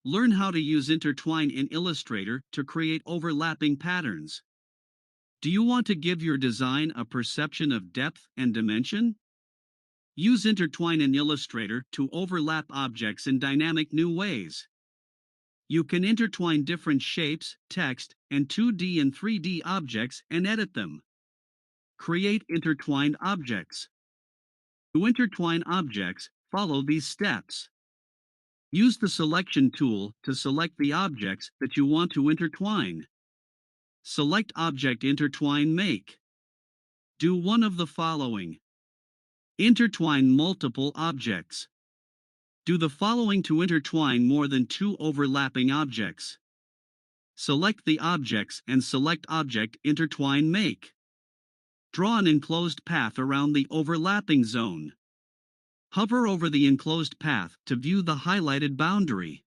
Learn how to use Intertwine in Illustrator to create overlapping patterns. Do you want to give your design a perception of depth and dimension? Use Intertwine in Illustrator to overlap objects in dynamic new ways. You can intertwine different shapes, text, and 2D and 3D objects and edit them. Create intertwined objects. To intertwine objects, follow these steps. Use the selection tool to select the objects that you want to intertwine. Select Object Intertwine Make. Do one of the following. Intertwine multiple objects. Do the following to intertwine more than two overlapping objects. Select the objects and select Object Intertwine Make. Draw an enclosed path around the overlapping zone. Hover over the enclosed path to view the highlighted boundary.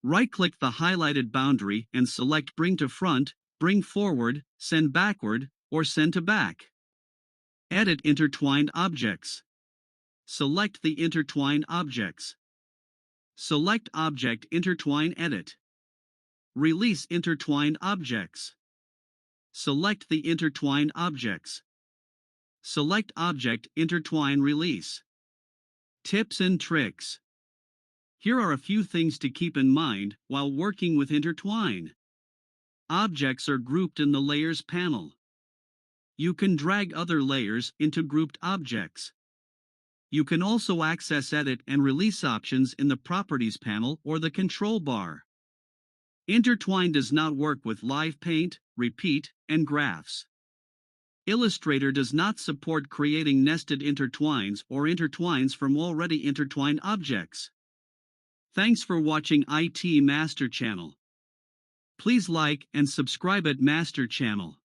Right-click the highlighted boundary and select Bring to Front, Bring Forward, Send Backward, or Send to Back. Edit intertwined objects. Select the intertwined objects. Select Object Intertwine Edit. Release intertwined objects. Select the intertwined objects. Select Object Intertwine Release. Tips and tricks. Here are a few things to keep in mind while working with Intertwine. Objects are grouped in the Layers panel. You can drag other layers into grouped objects. You can also access Edit and Release options in the Properties panel or the control bar. Intertwine does not work with Live Paint, Repeat, and Graphs. Illustrator does not support creating nested intertwines or intertwines from already intertwined objects. Thanks for watching ITMaster channel. Please like and subscribe at Master channel.